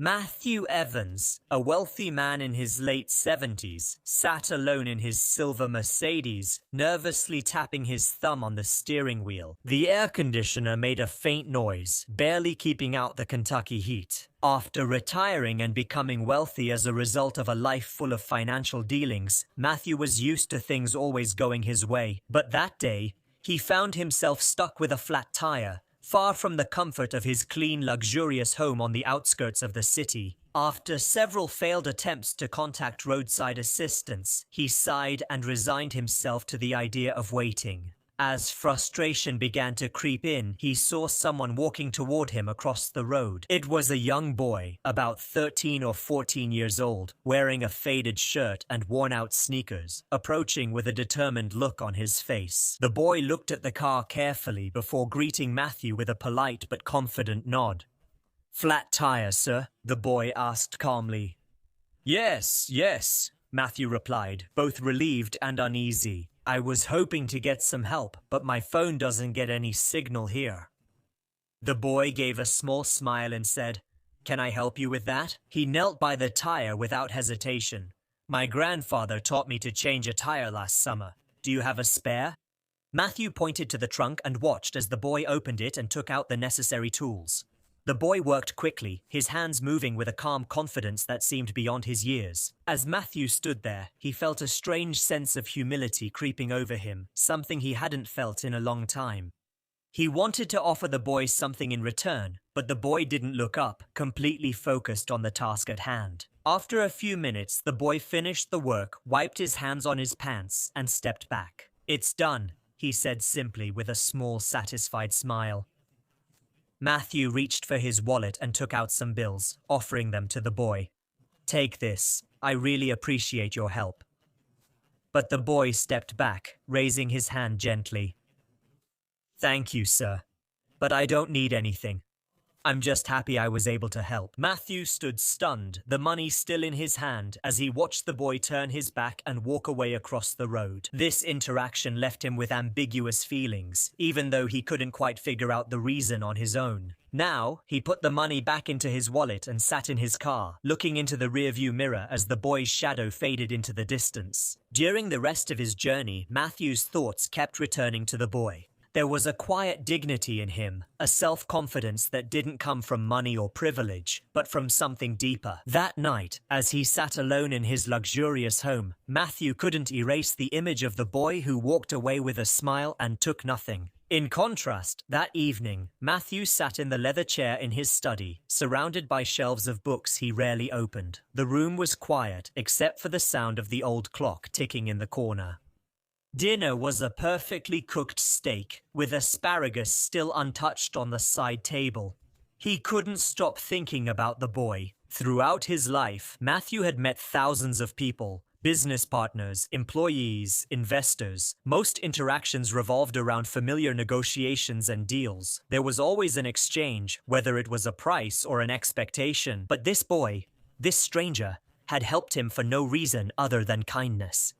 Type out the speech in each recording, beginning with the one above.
Matthew Evans, a wealthy man in his late 70s, sat alone in his silver Mercedes, nervously tapping his thumb on the steering wheel. The air conditioner made a faint noise, barely keeping out the Kentucky heat. After retiring and becoming wealthy as a result of a life full of financial dealings, Matthew was used to things always going his way. But that day, he found himself stuck with a flat tire, far from the comfort of his clean, luxurious home on the outskirts of the city. After several failed attempts to contact roadside assistance, he sighed and resigned himself to the idea of waiting. As frustration began to creep in, he saw someone walking toward him across the road. It was a young boy, about 13 or 14 years old, wearing a faded shirt and worn-out sneakers, approaching with a determined look on his face. The boy looked at the car carefully before greeting Matthew with a polite but confident nod. "Flat tire, sir?" the boy asked calmly. Yes, Matthew replied, both relieved and uneasy. "I was hoping to get some help, but my phone doesn't get any signal here." The boy gave a small smile and said, "Can I help you with that?" He knelt by the tire without hesitation. "My grandfather taught me to change a tire last summer. Do you have a spare?" Matthew pointed to the trunk and watched as the boy opened it and took out the necessary tools. The boy worked quickly, his hands moving with a calm confidence that seemed beyond his years. As Matthew stood there, he felt a strange sense of humility creeping over him, something he hadn't felt in a long time. He wanted to offer the boy something in return, but the boy didn't look up, completely focused on the task at hand. After a few minutes, the boy finished the work, wiped his hands on his pants, and stepped back. "It's done," he said simply with a small, satisfied smile. Matthew reached for his wallet and took out some bills, offering them to the boy. "Take this. I really appreciate your help." But the boy stepped back, raising his hand gently. "Thank you, sir. But I don't need anything. I'm just happy I was able to help." Matthew stood stunned, the money still in his hand, as he watched the boy turn his back and walk away across the road. This interaction left him with ambiguous feelings, even though he couldn't quite figure out the reason on his own. Now, he put the money back into his wallet and sat in his car, looking into the rearview mirror as the boy's shadow faded into the distance. During the rest of his journey, Matthew's thoughts kept returning to the boy. There was a quiet dignity in him, a self-confidence that didn't come from money or privilege, but from something deeper. That night, as he sat alone in his luxurious home, Matthew couldn't erase the image of the boy who walked away with a smile and took nothing. In contrast, that evening, Matthew sat in the leather chair in his study, surrounded by shelves of books he rarely opened. The room was quiet, except for the sound of the old clock ticking in the corner. Dinner was a perfectly cooked steak, with asparagus still untouched on the side table. He couldn't stop thinking about the boy. Throughout his life, Matthew had met thousands of people, business partners, employees, investors. Most interactions revolved around familiar negotiations and deals. There was always an exchange, whether it was a price or an expectation. But this boy, this stranger, had helped him for no reason other than kindness.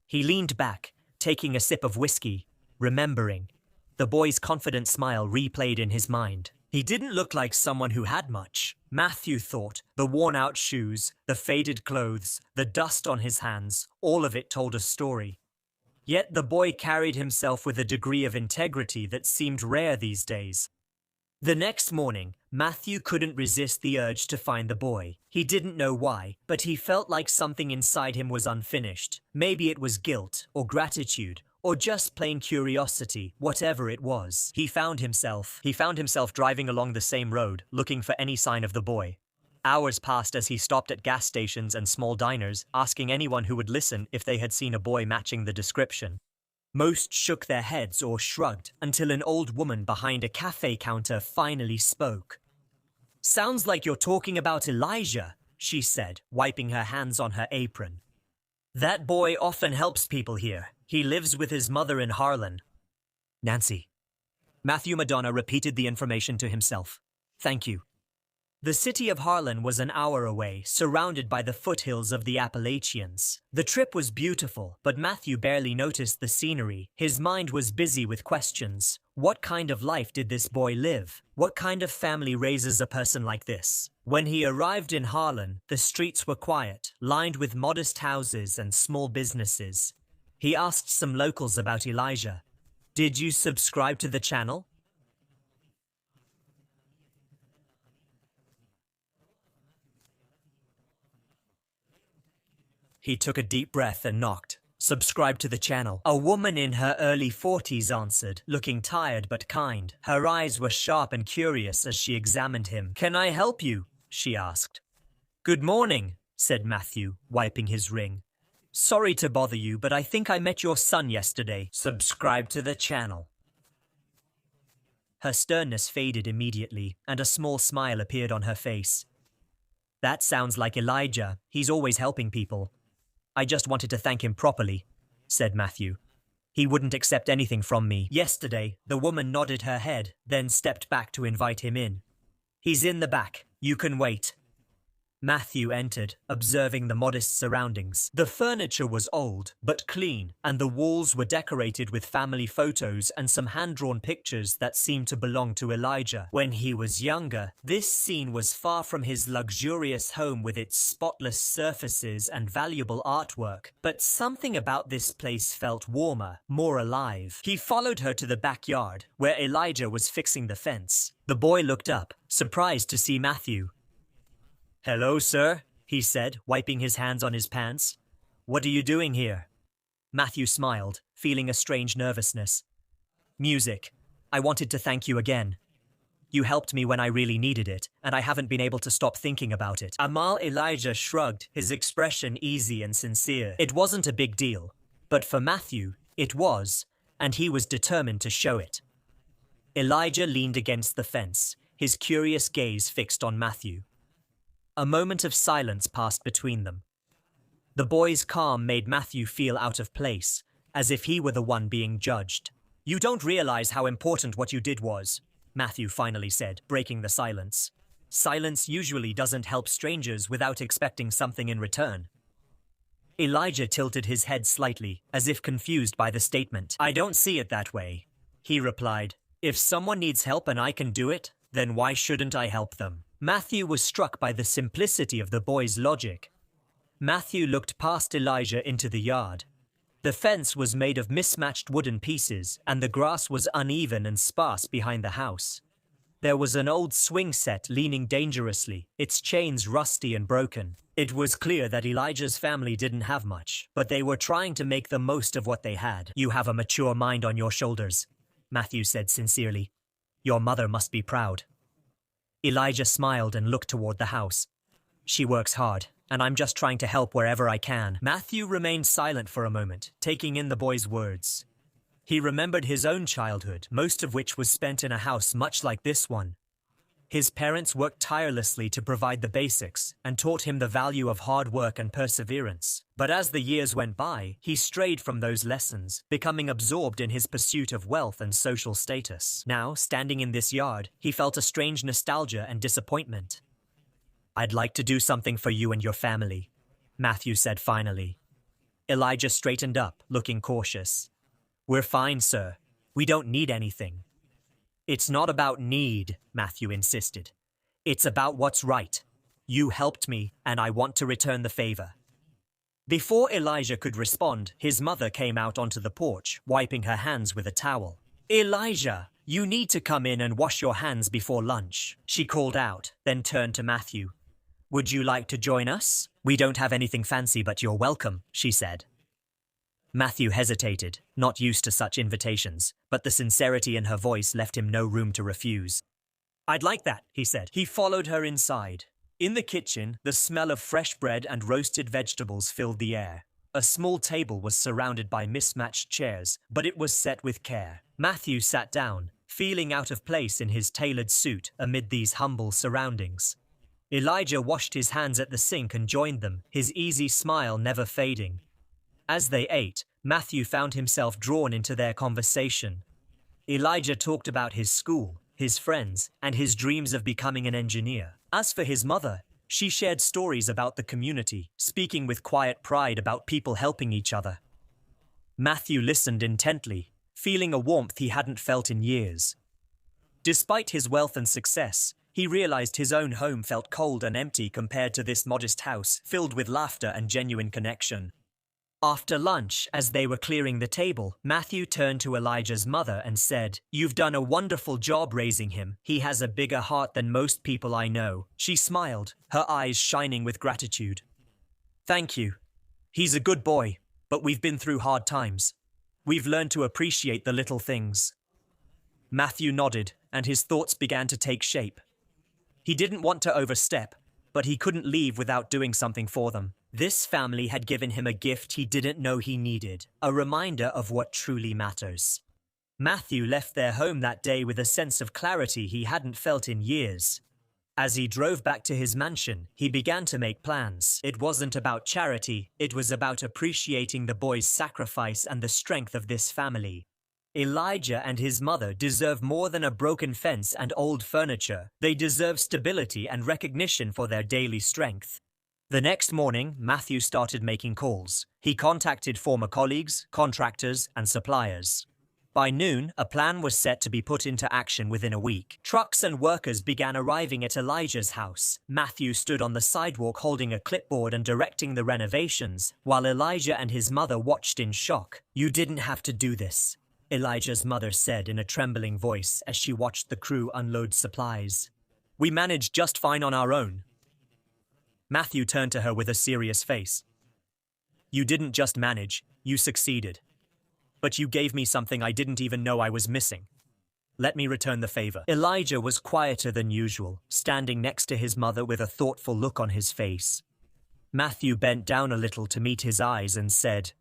He leaned back, taking a sip of whiskey, remembering. The boy's confident smile replayed in his mind. He didn't look like someone who had much. Matthew thought. The worn-out shoes, the faded clothes, the dust on his hands, all of it told a story. Yet the boy carried himself with a degree of integrity that seemed rare these days. The next morning, Matthew couldn't resist the urge to find the boy. He didn't know why, but he felt like something inside him was unfinished. Maybe it was guilt, or gratitude, or just plain curiosity, whatever it was. He found himself driving along the same road, looking for any sign of the boy. Hours passed as he stopped at gas stations and small diners, asking anyone who would listen if they had seen a boy matching the description. Most shook their heads or shrugged until an old woman behind a cafe counter finally spoke. "Sounds like you're talking about Elijah," she said, wiping her hands on her apron. "That boy often helps people here. He lives with his mother in Harlan." "Nancy." Matthew Madonna repeated the information to himself. "Thank you." The city of Harlan was an hour away, surrounded by the foothills of the Appalachians. The trip was beautiful, but Matthew barely noticed the scenery. His mind was busy with questions. What kind of life did this boy live? What kind of family raises a person like this? When he arrived in Harlan, the streets were quiet, lined with modest houses and small businesses. He asked some locals about Elijah. "Did you subscribe to the channel?" He took a deep breath and knocked. "Subscribe to the channel." A woman in her early 40s answered, looking tired but kind. Her eyes were sharp and curious as she examined him. "Can I help you?" she asked. "Good morning," said Matthew, wiping his ring. "Sorry to bother you, but I think I met your son yesterday. Subscribe to the channel." Her sternness faded immediately, and a small smile appeared on her face. "That sounds like Elijah. He's always helping people." "I just wanted to thank him properly," said Matthew. "He wouldn't accept anything from me." Yesterday, the woman nodded her head, then stepped back to invite him in. "He's in the back. You can wait." Matthew entered, observing the modest surroundings. The furniture was old, but clean, and the walls were decorated with family photos and some hand-drawn pictures that seemed to belong to Elijah. When he was younger, this scene was far from his luxurious home with its spotless surfaces and valuable artwork, but something about this place felt warmer, more alive. He followed her to the backyard, where Elijah was fixing the fence. The boy looked up, surprised to see Matthew. "Hello, sir," he said, wiping his hands on his pants. "What are you doing here?" Matthew smiled, feeling a strange nervousness. "Music. I wanted to thank you again. You helped me when I really needed it, and I haven't been able to stop thinking about it." Elijah shrugged, his expression easy and sincere. It wasn't a big deal, but for Matthew, it was, and he was determined to show it. Elijah leaned against the fence, his curious gaze fixed on Matthew. A moment of silence passed between them. The boy's calm made Matthew feel out of place, as if he were the one being judged. "You don't realize how important what you did was," Matthew finally said, breaking the silence. "Silence usually doesn't help strangers without expecting something in return." Elijah tilted his head slightly, as if confused by the statement. "I don't see it that way," he replied. "If someone needs help and I can do it, then why shouldn't I help them?" Matthew was struck by the simplicity of the boy's logic. Matthew looked past Elijah into the yard. The fence was made of mismatched wooden pieces, and the grass was uneven and sparse behind the house. There was an old swing set leaning dangerously, its chains rusty and broken. It was clear that Elijah's family didn't have much, but they were trying to make the most of what they had. "You have a mature mind on your shoulders," Matthew said sincerely. "Your mother must be proud." Elijah smiled and looked toward the house. "She works hard, and I'm just trying to help wherever I can." Matthew remained silent for a moment, taking in the boy's words. He remembered his own childhood, most of which was spent in a house much like this one. His parents worked tirelessly to provide the basics and taught him the value of hard work and perseverance. But as the years went by, he strayed from those lessons, becoming absorbed in his pursuit of wealth and social status. Now, standing in this yard, he felt a strange nostalgia and disappointment. "I'd like to do something for you and your family," Matthew said finally. Elijah straightened up, looking cautious. "We're fine, sir. We don't need anything." "It's not about need," Matthew insisted. "It's about what's right. You helped me, and I want to return the favor." Before Elijah could respond, his mother came out onto the porch, wiping her hands with a towel. "Elijah, you need to come in and wash your hands before lunch," she called out, then turned to Matthew. "Would you like to join us? We don't have anything fancy, but you're welcome," she said. Matthew hesitated, not used to such invitations, but the sincerity in her voice left him no room to refuse. "I'd like that," he said. He followed her inside. In the kitchen, the smell of fresh bread and roasted vegetables filled the air. A small table was surrounded by mismatched chairs, but it was set with care. Matthew sat down, feeling out of place in his tailored suit amid these humble surroundings. Elijah washed his hands at the sink and joined them, his easy smile never fading. As they ate, Matthew found himself drawn into their conversation. Elijah talked about his school, his friends, and his dreams of becoming an engineer. As for his mother, she shared stories about the community, speaking with quiet pride about people helping each other. Matthew listened intently, feeling a warmth he hadn't felt in years. Despite his wealth and success, he realized his own home felt cold and empty compared to this modest house filled with laughter and genuine connection. After lunch, as they were clearing the table, Matthew turned to Elijah's mother and said, "You've done a wonderful job raising him. He has a bigger heart than most people I know." She smiled, her eyes shining with gratitude. "Thank you. He's a good boy, but we've been through hard times. We've learned to appreciate the little things." Matthew nodded, and his thoughts began to take shape. He didn't want to overstep, but he couldn't leave without doing something for them. This family had given him a gift he didn't know he needed, a reminder of what truly matters. Matthew left their home that day with a sense of clarity he hadn't felt in years. As he drove back to his mansion, he began to make plans. It wasn't about charity, it was about appreciating the boy's sacrifice and the strength of this family. Elijah and his mother deserve more than a broken fence and old furniture. They deserve stability and recognition for their daily strength. The next morning, Matthew started making calls. He contacted former colleagues, contractors, and suppliers. By noon, a plan was set to be put into action within a week. Trucks and workers began arriving at Elijah's house. Matthew stood on the sidewalk holding a clipboard and directing the renovations, while Elijah and his mother watched in shock. "You didn't have to do this," Elijah's mother said in a trembling voice as she watched the crew unload supplies. "We managed just fine on our own." Matthew turned to her with a serious face. "You didn't just manage, you succeeded. But you gave me something I didn't even know I was missing. Let me return the favor." Elijah was quieter than usual, standing next to his mother with a thoughtful look on his face. Matthew bent down a little to meet his eyes and said,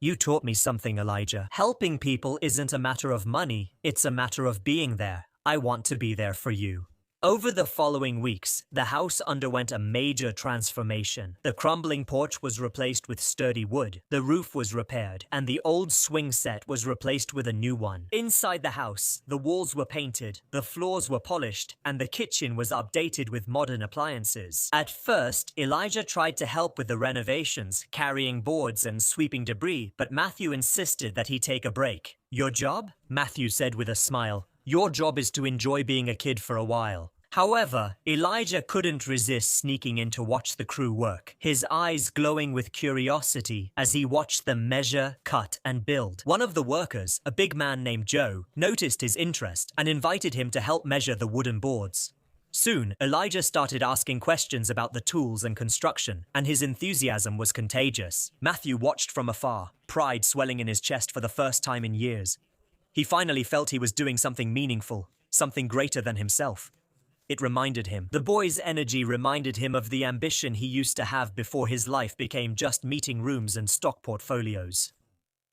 "You taught me something, Elijah. Helping people isn't a matter of money, it's a matter of being there. I want to be there for you." Over the following weeks, the house underwent a major transformation. The crumbling porch was replaced with sturdy wood, the roof was repaired, and the old swing set was replaced with a new one. Inside the house, the walls were painted, the floors were polished, and the kitchen was updated with modern appliances. At first, Elijah tried to help with the renovations, carrying boards and sweeping debris, but Matthew insisted that he take a break. "Your job?" Matthew said with a smile. "Your job is to enjoy being a kid for a while." However, Elijah couldn't resist sneaking in to watch the crew work, his eyes glowing with curiosity as he watched them measure, cut, and build. One of the workers, a big man named Joe, noticed his interest and invited him to help measure the wooden boards. Soon, Elijah started asking questions about the tools and construction, and his enthusiasm was contagious. Matthew watched from afar, pride swelling in his chest for the first time in years. He finally felt he was doing something meaningful, something greater than himself. It reminded him. The boy's energy reminded him of the ambition he used to have before his life became just meeting rooms and stock portfolios.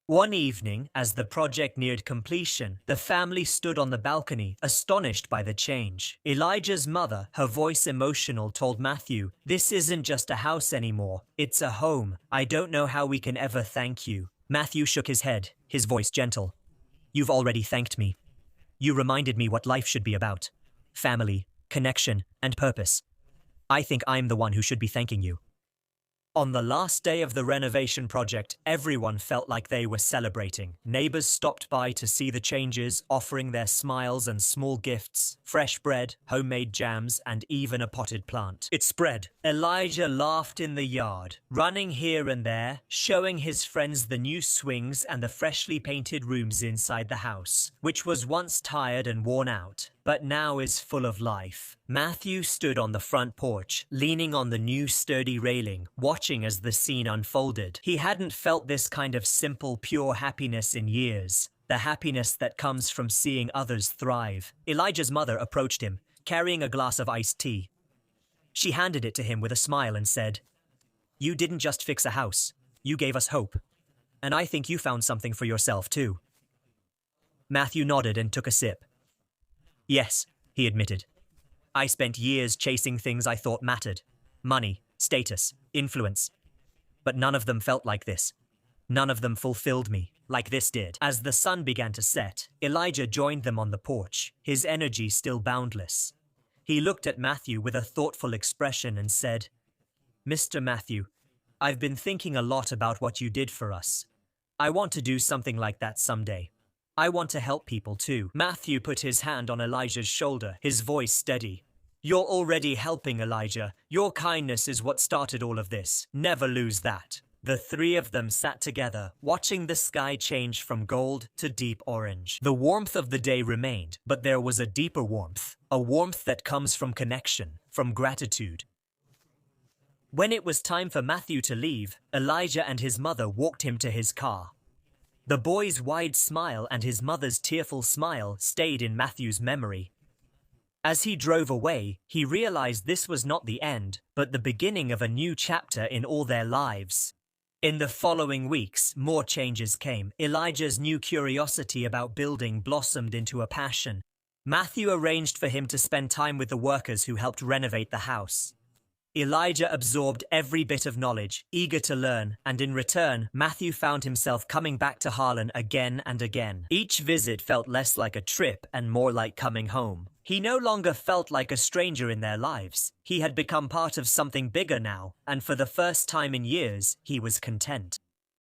One evening, as the project neared completion, the family stood on the balcony, astonished by the change. Elijah's mother, her voice emotional, told Matthew, "This isn't just a house anymore. It's a home. I don't know how we can ever thank you." Matthew shook his head, his voice gentle. "You've already thanked me. You reminded me what life should be about. Family, connection, and purpose. I think I'm the one who should be thanking you." On the last day of the renovation project, everyone felt like they were celebrating. Neighbors stopped by to see the changes, offering their smiles and small gifts, fresh bread, homemade jams, and even a potted plant. It spread. Elijah laughed in the yard, running here and there, showing his friends the new swings and the freshly painted rooms inside the house, which was once tired and worn out, but now is full of life. Matthew stood on the front porch, leaning on the new sturdy railing, watching as the scene unfolded. He hadn't felt this kind of simple, pure happiness in years. The happiness that comes from seeing others thrive. Elijah's mother approached him, carrying a glass of iced tea. She handed it to him with a smile and said, "You didn't just fix a house. You gave us hope. And I think you found something for yourself, too." Matthew nodded and took a sip. "Yes," he admitted. "I spent years chasing things I thought mattered. Money, status, influence. But none of them felt like this. None of them fulfilled me, like this did." As the sun began to set, Elijah joined them on the porch, his energy still boundless. He looked at Matthew with a thoughtful expression and said, "Mr. Matthew, I've been thinking a lot about what you did for us. I want to do something like that someday. I want to help people too." Matthew put his hand on Elijah's shoulder, his voice steady. "You're already helping, Elijah. Your kindness is what started all of this. Never lose that." The three of them sat together, watching the sky change from gold to deep orange. The warmth of the day remained, but there was a deeper warmth, a warmth that comes from connection, from gratitude. When it was time for Matthew to leave, Elijah and his mother walked him to his car. The boy's wide smile and his mother's tearful smile stayed in Matthew's memory. As he drove away, he realized this was not the end, but the beginning of a new chapter in all their lives. In the following weeks, more changes came. Elijah's new curiosity about building blossomed into a passion. Matthew arranged for him to spend time with the workers who helped renovate the house. Elijah absorbed every bit of knowledge, eager to learn, and in return, Matthew found himself coming back to Harlan again and again. Each visit felt less like a trip and more like coming home. He no longer felt like a stranger in their lives. He had become part of something bigger now, and for the first time in years, he was content.